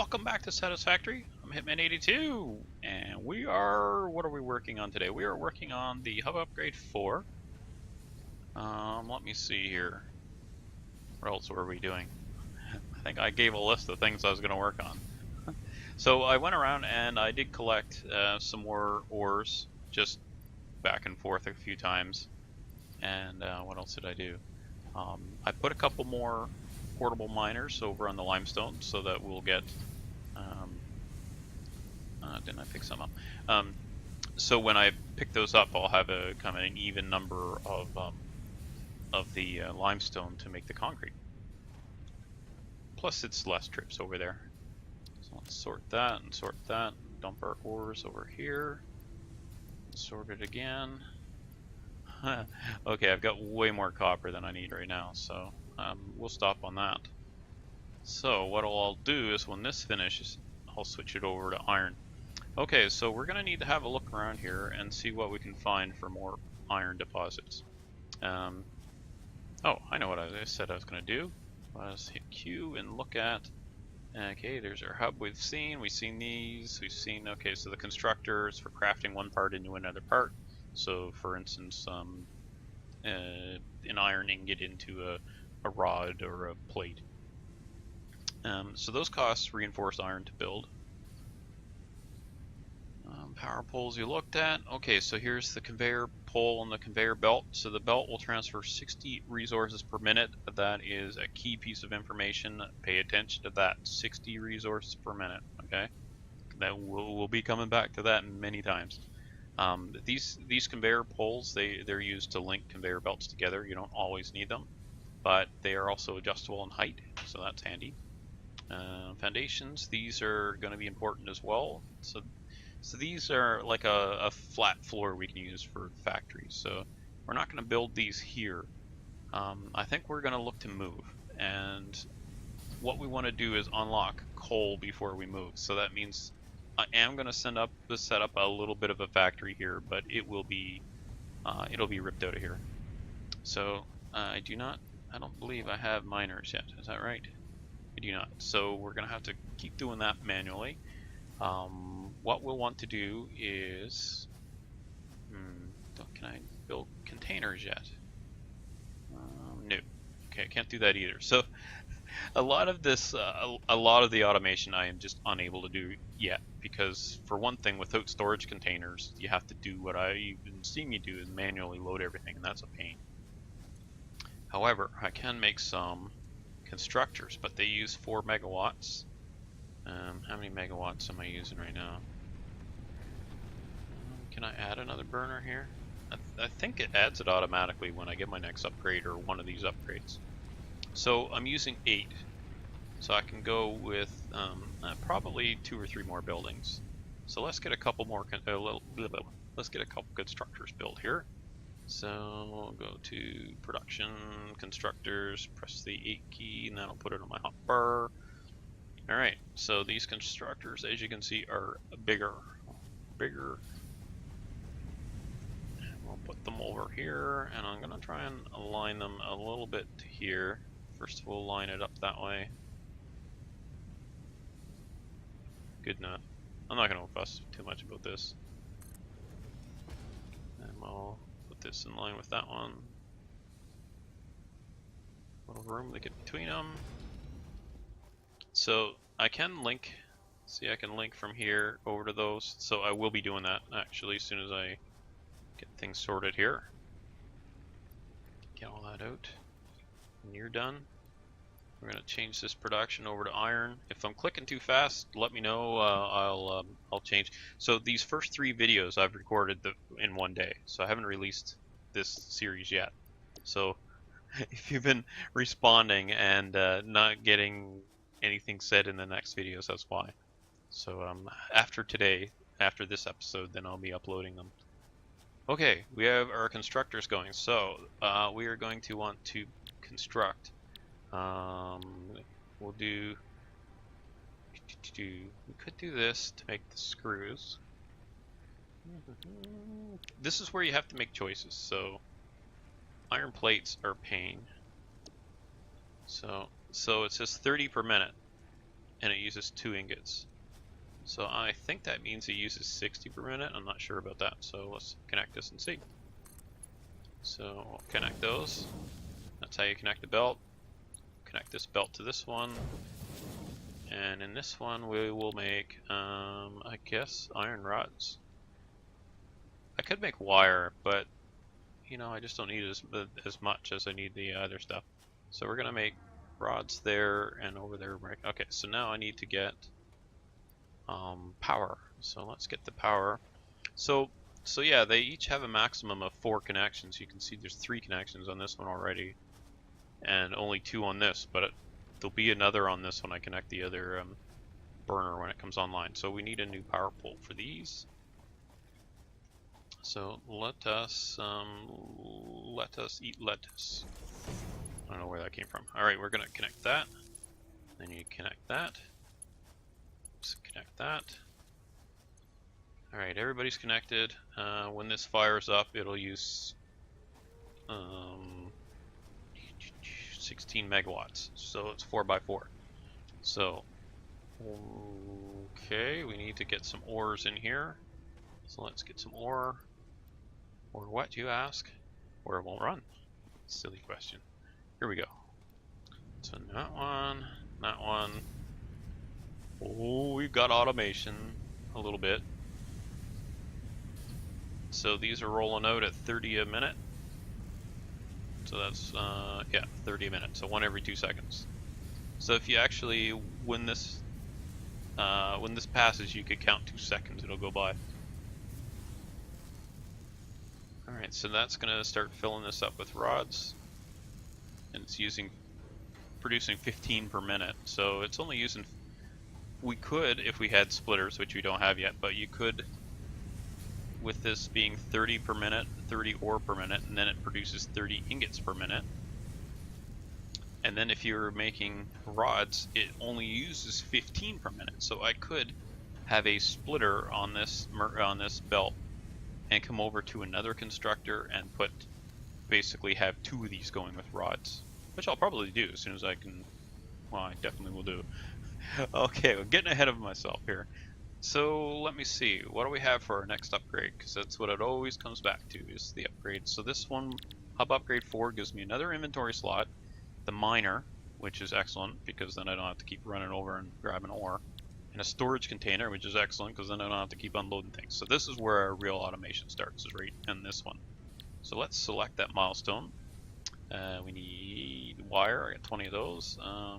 welcome back to Satisfactory. I'm Hitman82, and what are we working on today? We are working on the Hub Upgrade 4. Let me see here. What else were we doing? I think I gave a list of things I was going to work on. So I went around and I did collect some more ores, just back and forth a few times. And what else did I do? I put a couple more portable miners over on the limestone so that we'll get didn't I pick some up? So when I pick those up, I'll have a kind of an even number of the limestone to make the concrete. Plus, it's less trips over there. So let's sort that and sort that. Dump our ores over here. Sort it again. Okay, I've got way more copper than I need right now, so we'll stop on that. So what I'll do is when this finishes, I'll switch it over to iron. Okay, so we're going to need to have a look around here and see what we can find for more iron deposits. Oh, I know what I said I was going to do. Let's hit Q and look at, okay, there's our hub we've seen these, okay, so the constructors for crafting one part into another part. So for instance, an iron ingot into a rod or a plate. So those costs reinforced iron to build. Power poles you looked at. Okay, so here's the conveyor pole and the conveyor belt. So the belt will transfer 60 resources per minute. That is a key piece of information. Pay attention to that. 60 resources per minute. Okay, that we'll be coming back to that many times. These conveyor poles, they're used to link conveyor belts together. You don't always need them, but they are also adjustable in height, so that's handy. Foundations, these are going to be important as well. So these are like a flat floor we can use for factories. So we're not going to build these here. I think we're going to look to move, and what we want to do is unlock coal before we move. So that means I am going to set up a little bit of a factory here, but it'll be ripped out of here. So I don't believe I have miners yet. Is that right? I do not. So we're going to have to keep doing that manually. What we'll want to do is, can I build containers yet? No. Okay, I can't do that either. So a lot of this, a lot of the automation I am just unable to do yet, because for one thing, without storage containers, you have to do what I've been seeing you do, is manually load everything, and that's a pain. However, I can make some constructors, but they use 4 megawatts. How many megawatts am I using right now? Can I add another burner here? I think it adds it automatically when I get my next upgrade or one of these upgrades. So I'm using 8, so I can go with probably 2 or 3 more buildings. So let's get a couple more. Let's get a couple constructors built here. So we'll go to production constructors, press the 8 key, and that'll put it on my hotbar. All right. So these constructors, as you can see, are bigger. We'll put them over here, and I'm gonna try and align them a little bit to here. First we'll line it up that way. Good enough. I'm not gonna fuss too much about this. And we'll put this in line with that one. A little room to get between them. So I can link. See, I can link from here over to those. So I will be doing that actually as soon as I get things sorted here. Get all that out. And you're done. We're gonna change this production over to iron. If I'm clicking too fast, let me know. I'll change. So these first 3 videos I've recorded in one day. So I haven't released this series yet. So if you've been responding and not getting anything said in the next videos, that's why. So after today, after this episode, then I'll be uploading them. Okay, we have our constructors going. So we are going to want to construct. We'll do. We could do this to make the screws. This is where you have to make choices. So iron plates are pain. So it says 30 per minute. and it uses 2 ingots. So I think that means it uses 60 per minute. I'm not sure about that, so let's connect this and see. So we'll connect those. That's how you connect the belt. Connect this belt to this one. And in this one we will make, I guess, iron rods. I could make wire, but you know, I just don't need as much as I need the other stuff. So we're gonna make rods there and over there. Okay, so now I need to get power. So let's get the power. So yeah, they each have a maximum of 4 connections. You can see there's 3 connections on this one already, and only 2 on this. But there'll be another on this when I connect the other burner when it comes online. So we need a new power pole for these. So let us eat lettuce. I don't know where that came from. All right, we're gonna connect that. Then you connect that. Oops, connect that. All right, everybody's connected. When this fires up, it'll use 16 megawatts. So it's 4x4. So okay, we need to get some ores in here. So let's get some ore. Or what, you ask? Or it won't run. Silly question. Here we go. So that one, that one. Oh, we've got automation a little bit. So these are rolling out at 30 a minute. So that's, yeah, 30 a minute. So 1 every 2 seconds. So if you actually, when this passes, you could count 2 seconds, it'll go by. Alright, so that's going to start filling this up with rods, and it's producing 15 per minute, so it's only using, we could, if we had splitters, which we don't have yet, but you could, with this being 30 per minute, 30 ore per minute, and then it produces 30 ingots per minute, and then if you're making rods, it only uses 15 per minute, so I could have a splitter on this belt and come over to another constructor and basically have 2 of these going with rods, which I'll probably do as soon as I can. Well, I definitely will do. Okay, we're getting ahead of myself here. So let me see, what do we have for our next upgrade? Because that's what it always comes back to, is the upgrade. So this one, Hub Upgrade 4, gives me another inventory slot, the miner, which is excellent because then I don't have to keep running over and grabbing ore. And a storage container, which is excellent because then I don't have to keep unloading things. So this is where our real automation starts, is right in this one. So let's select that milestone. We need wire, I got 20 of those.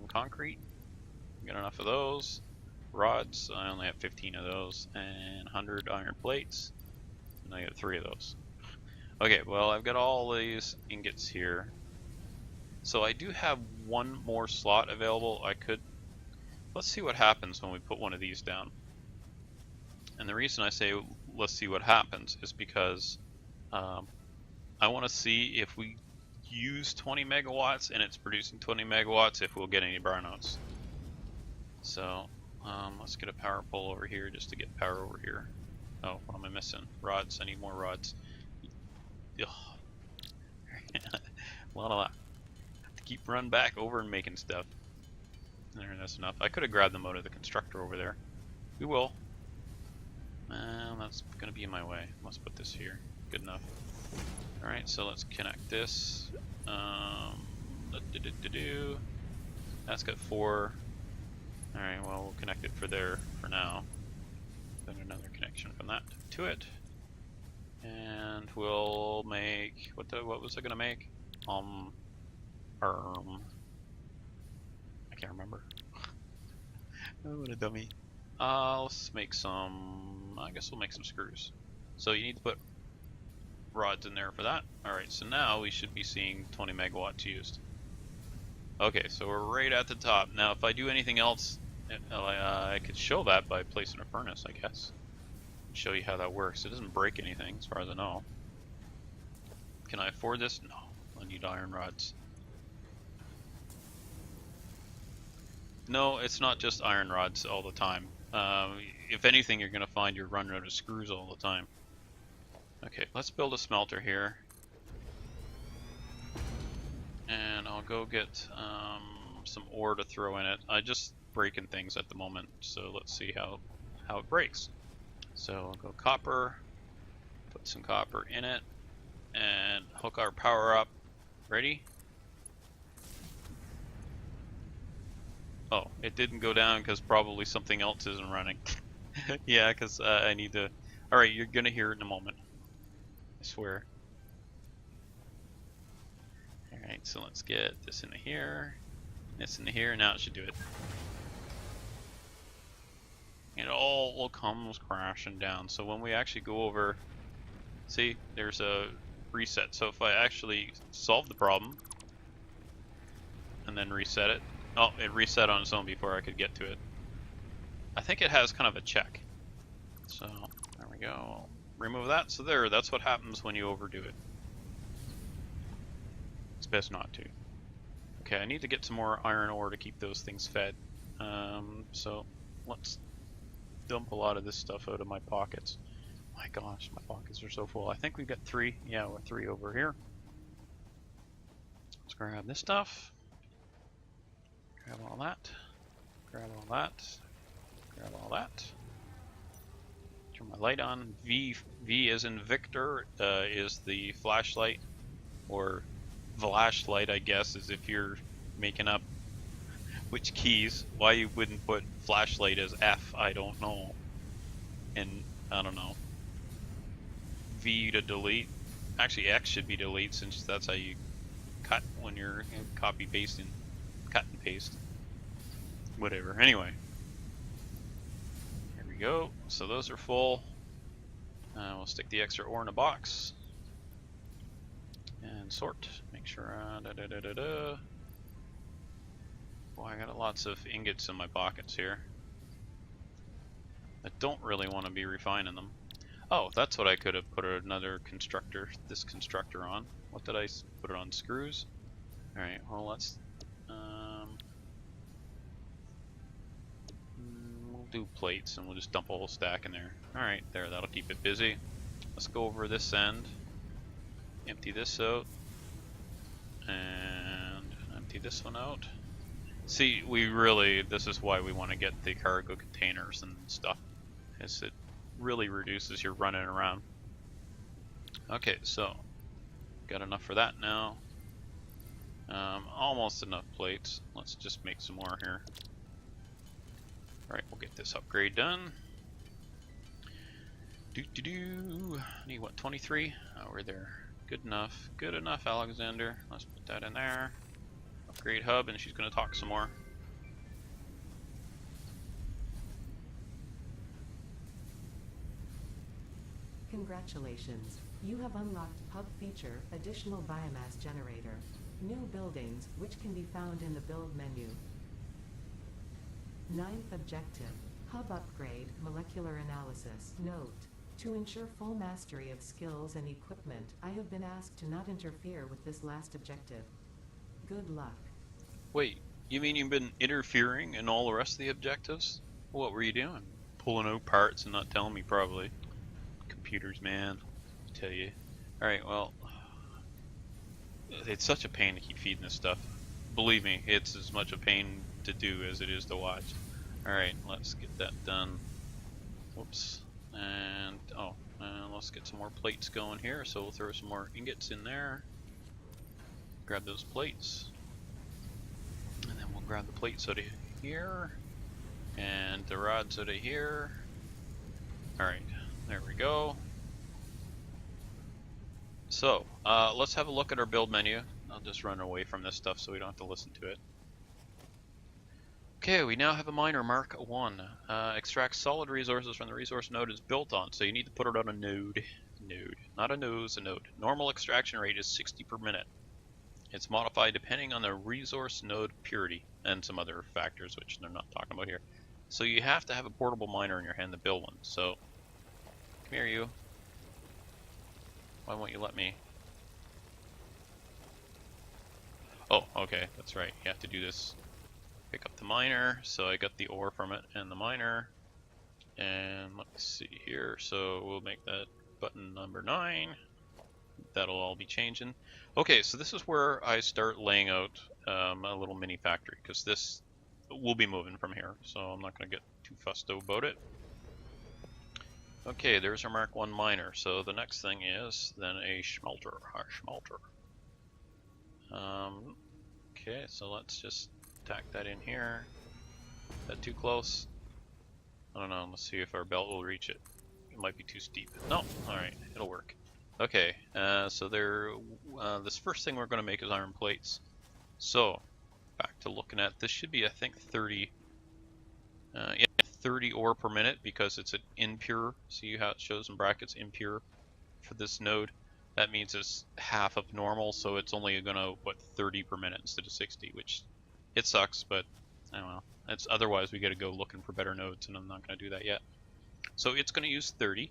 Concrete, got enough of those. Rods, I only have 15 of those. And 100 iron plates, and I got 3 of those. Okay, well I've got all these ingots here. So I do have 1 more slot available. Let's see what happens when we put one of these down. And the reason I say let's see what happens is because I want to see if we use 20 megawatts and it's producing 20 megawatts, if we'll get any brownouts. So let's get a power pole over here just to get power over here. Oh, what am I missing? Rods, I need more rods. A lot of that. To keep running back over and making stuff. There, that's enough. I could have grabbed them out of the constructor over there. We will. That's going to be in my way. Let's put this here. Good enough. Alright, so let's connect this. That's got 4. Alright, well, we'll connect it for there for now. Then another connection from that to it. And we'll make... What was I going to make? I can't remember. Oh, what a dummy. Let's make some, I guess we'll make some screws. So you need to put rods in there for that. Alright, so now we should be seeing 20 megawatts used. Okay, so we're right at the top. Now if I do anything else, I could show that by placing a furnace, I guess. Show you how that works. It doesn't break anything as far as I know. Can I afford this? No, I need iron rods. No, it's not just iron rods all the time. If anything, you're going to find you're running out of screws all the time. Okay, let's build a smelter here. And I'll go get some ore to throw in it. I just breaking things at the moment. So let's see how it breaks. So we'll go copper, put some copper in it, and hook our power up. Ready? Oh, it didn't go down because probably something else isn't running. Yeah, because I need to... Alright, you're gonna hear it in a moment. I swear. Alright, so let's get this into here, this into here, now it should do it. It all comes crashing down. So when we actually go over, see, there's a reset. So if I actually solve the problem and then reset it, oh, it reset on its own before I could get to it. I think it has kind of a check. So there we go. Remove that. So there, that's what happens when you overdo it. It's best not to. Okay, I need to get some more iron ore to keep those things fed. So let's dump a lot of this stuff out of my pockets. My gosh, my pockets are so full. I think we've got 3. Yeah, we're 3 over here. Let's grab this stuff. Grab all that. Grab all that. Grab all that. Turn my light on. V as in Victor is the flashlight, or flashlight, I guess, is if you're making up which keys. Why you wouldn't put flashlight as F, I don't know. And I don't know. V to delete. Actually, X should be delete, since that's how you cut when you're copy pasting. Cut and paste. Whatever. Anyway. Here we go. So those are full. We'll stick the extra ore in a box. And sort. Make sure. Boy, I got lots of ingots in my pockets here. I don't really want to be refining them. Oh, that's what I could have put another constructor, this constructor on. What did I put it on? Screws? Alright, well let's... we'll do plates and we'll just dump a whole stack in there. Alright, there, that'll keep it busy. Let's go over this end. Empty this out. And empty this one out. See, this is why we want to get the cargo containers and stuff, is it really reduces your running around. Okay, so got enough for that now. Almost enough plates. Let's just make some more here. Alright, we'll get this upgrade done. Need what, 23? Oh, we're there. Good enough. Good enough, Alexander. Let's put that in there. Upgrade hub, and she's going to talk some more. Congratulations, you have unlocked Hub feature, additional biomass generator. New buildings, which can be found in the build menu. 9th objective, Hub upgrade, molecular analysis. Note, to ensure full mastery of skills and equipment, I have been asked to not interfere with this last objective. Good luck. Wait, you mean you've been interfering in all the rest of the objectives? What were you doing? Pulling out parts and not telling me, probably. Computers, man. I tell you. Alright, well, it's such a pain to keep feeding this stuff. Believe me, it's as much a pain to do as it is to watch. Alright, let's get that done. Whoops. And, let's get some more plates going here. So we'll throw some more ingots in there. Grab those plates. And then we'll grab the plates out of here. And the rods out of here. Alright, there we go. So, let's have a look at our build menu. I'll just run away from this stuff so we don't have to listen to it. Okay, we now have a miner, Mark 1. Extracts solid resources from the resource node it's built on, so you need to put it on a node. Not a nose, a node. Normal extraction rate is 60 per minute. It's modified depending on the resource node purity and some other factors which they're not talking about here. So you have to have a portable miner in your hand to build one. So, come here, you. Why won't you let me? Oh, okay, that's right. You have to do this. Pick up the miner. So I got the ore from it and the miner. And let's see here. So we'll make that button number 9. That'll all be changing. Okay, so this is where I start laying out a little mini factory, because this we'll be moving from here, so I'm not going to get too fussed about it. Okay, there's our Mark 1 miner. So the next thing is then a smelter. Okay, so let's just tack that in here. Is that too close? I don't know. Let's see if our belt will reach it. It might be too steep. No. All right, it'll work. Okay, so this first thing we're going to make is iron plates. So back to looking at this, should be I think 30. Yeah, 30 ore per minute because it's an impure. See how it shows in brackets impure for this node. That means it's half of normal, so it's only gonna 30 per minute instead of 60, which it sucks, but I don't know. It's otherwise we got to go looking for better nodes, and I'm not gonna do that yet. So it's gonna use 30.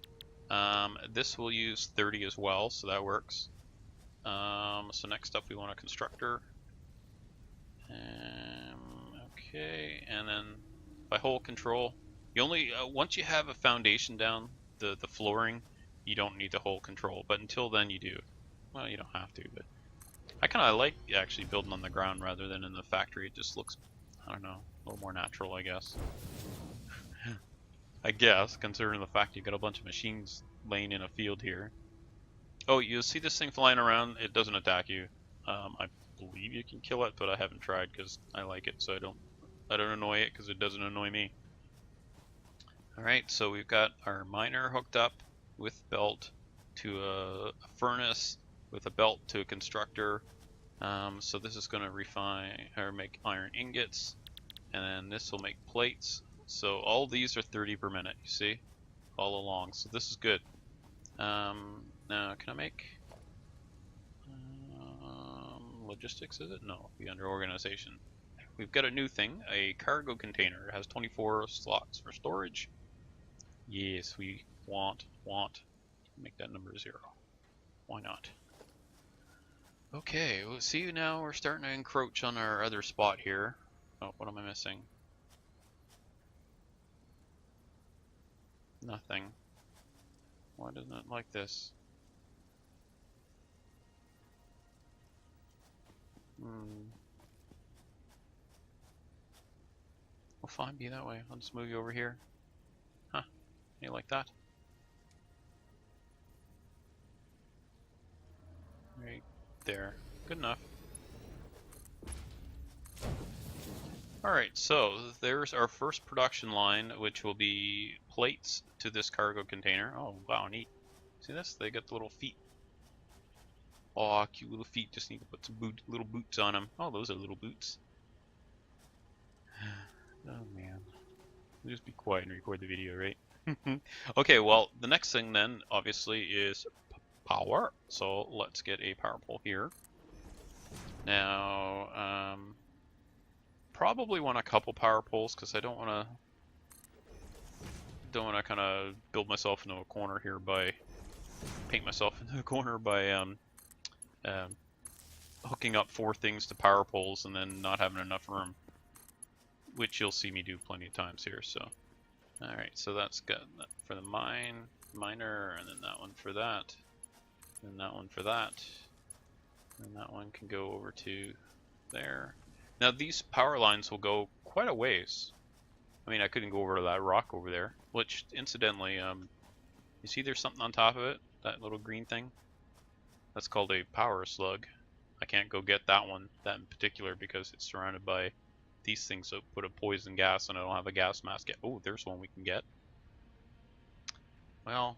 This will use 30 as well, so that works. So next up we want a constructor. Okay, and then by hole control, you only once you have a foundation down, the flooring, you don't need the hole control. But until then, you do. Well, you don't have to, but I kind of like actually building on the ground rather than in the factory. It just looks, I don't know, a little more natural, I guess. I guess, considering the fact you've got a bunch of machines laying in a field here. Oh, you see this thing flying around? It doesn't attack you. I believe you can kill it, but I haven't tried because I like it, so I don't annoy it because it doesn't annoy me. Alright, so we've got our miner hooked up with belt to a furnace, with a belt to a constructor. So this is going to refine or make iron ingots, and then this will make plates. So all these are 30 per minute, you see, all along. So this is good. Now, can I make logistics? Is it? No, be under organization. We've got a new thing, a cargo container. It has 24 slots for storage. Yes, we want. Make that number 0. Why not? Okay, well, see now we're starting to encroach on our other spot here. Oh, what am I missing? Nothing. Why doesn't it like this? Well, fine, be that way. I'll just move you over here. Huh, you like that? Right there. Good enough. Alright, so there's our first production line, which will be plates to this cargo container. Oh, wow, neat. See this? They got the little feet. Aw, cute little feet. Just need to put some little boots on them. Oh, those are little boots. Oh, man. We'll just be quiet and record the video, right? Okay, well, the next thing then, obviously, is power. So let's get a power pole here. Now, probably want a couple power poles because I don't want to kind of build myself into a corner here by paint myself into a corner by hooking up 4 things to power poles and then not having enough room, which you'll see me do plenty of times here. So, all right, so that's good for the miner, and then that one for that, and that one for that, and that one can go over to there. Now these power lines will go quite a ways. I mean, I couldn't go over to that rock over there, which incidentally, you see there's something on top of it, that little green thing? That's called a power slug. I can't go get that one, that in particular, because it's surrounded by these things that put a poison gas, and I don't have a gas mask yet. Oh, there's one we can get. Well,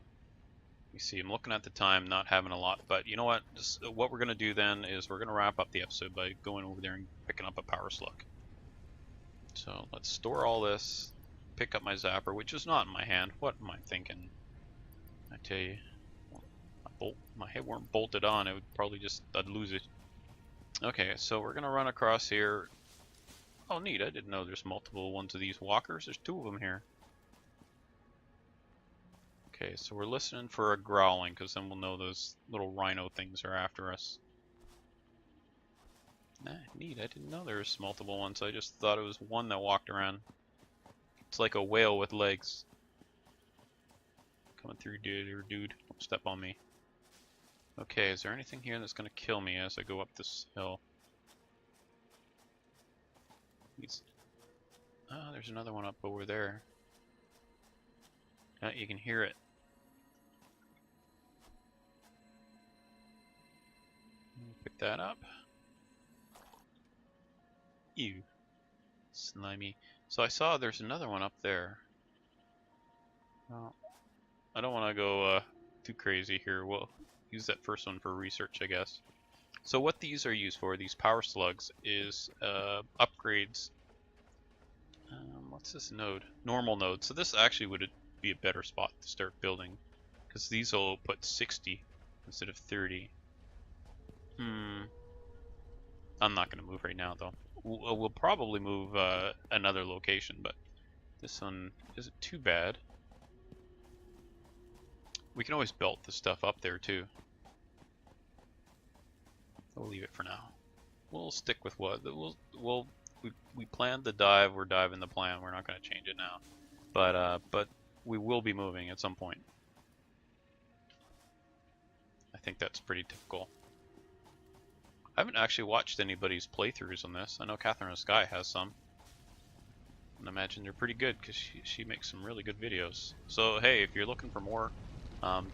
you see, I'm looking at the time, not having a lot, but you know what? Just, what we're going to do then is we're going to wrap up the episode by going over there and picking up a power slug. So let's store all this, pick up my zapper, which is not in my hand. What am I thinking? I tell you, my head weren't bolted on, it would probably just, I'd lose it. Okay, so we're going to run across here. Oh, neat, I didn't know there's multiple ones of these walkers. There's 2 of them here. Okay, so we're listening for a growling, because then we'll know those little rhino things are after us. Neat, I didn't know there was multiple ones. I just thought it was one that walked around. It's like a whale with legs. Coming through, dude. Don't step on me. Okay, is there anything here that's going to kill me as I go up this hill? Oh, there's another one up over there. You can hear it. Pick that up. Ew. Slimy. So I saw there's another one up there. Well, I don't want to go too crazy here. We'll use that first one for research, I guess. So what these are used for, these power slugs, is upgrades. What's this node? Normal node. So this actually would be a better spot to start building, because these will put 60 instead of 30. I'm not going to move right now, though. We'll probably move another location, but this one isn't too bad. We can always belt the stuff up there, too. We'll leave it for now. We'll stick with what we planned the dive. We're diving the plan. We're not going to change it now, but we will be moving at some point. I think that's pretty typical. I haven't actually watched anybody's playthroughs on this. I know Catherine of Sky has some, and I imagine they're pretty good because she makes some really good videos. So hey, if you're looking for more,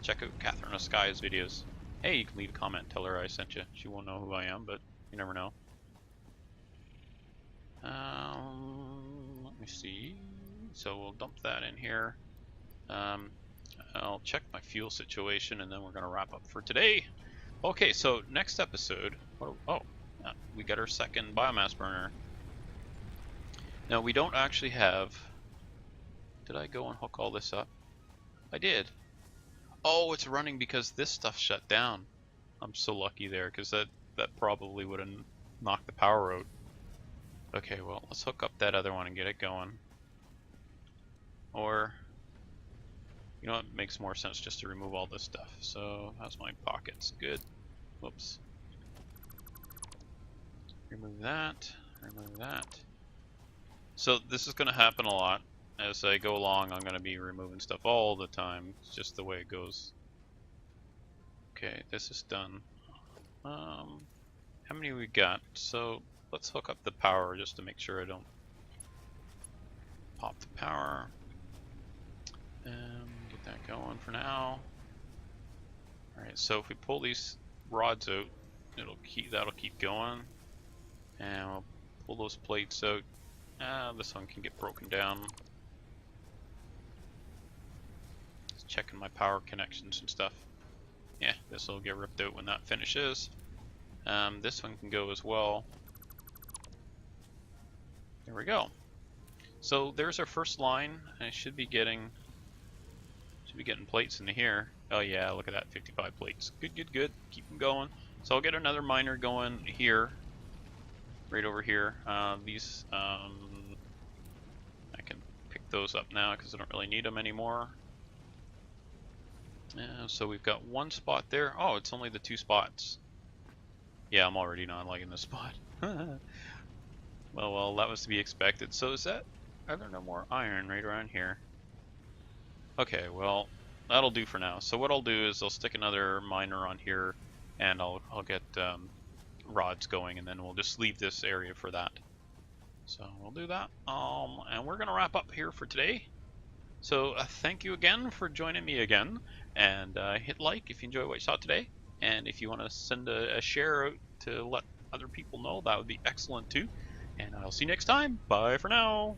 check out Catherine of Sky's videos. Hey, you can leave a comment, tell her I sent you. She won't know who I am, but you never know. Let me see. So we'll dump that in here. I'll check my fuel situation, and then we're gonna wrap up for today. Okay, so next episode. We got our second biomass burner. Now we don't actually have. Did I go and hook all this up? I did. Oh, it's running because this stuff shut down. I'm so lucky there, because that probably would have knocked the power out. Okay, well, let's hook up that other one and get it going. Or, you know what, makes more sense just to remove all this stuff. So, how's my pockets? Good. Whoops. Remove that. Remove that. So, this is going to happen a lot. As I go along, I'm going to be removing stuff all the time. It's just the way it goes. Okay, this is done. How many we got? So let's hook up the power just to make sure I don't pop the power. Get that going for now. Alright, so if we pull these rods out, that'll keep going. And we'll pull those plates out. This one can get broken down. Just checking my power connections and stuff. Yeah, this will get ripped out when that finishes. This one can go as well. There we go. So there's our first line. I should be getting plates into here. Oh yeah, look at that, 55 plates. Good, good, good. Keep them going. So I'll get another miner going here, right over here. These I can pick those up now because I don't really need them anymore. So we've got one spot there. Oh, it's only the 2 spots. Yeah, I'm already not liking this spot. Well, that was to be expected. So are there no more iron right around here? Okay, well, that'll do for now. So what I'll do is I'll stick another miner on here, and I'll get rods going, and then we'll just leave this area for that. So we'll do that. And we're gonna wrap up here for today. So thank you again for joining me again, and hit like if you enjoy what you saw today, and if you want to send a share out to let other people know, that would be excellent too. And I'll see you next time. Bye for now.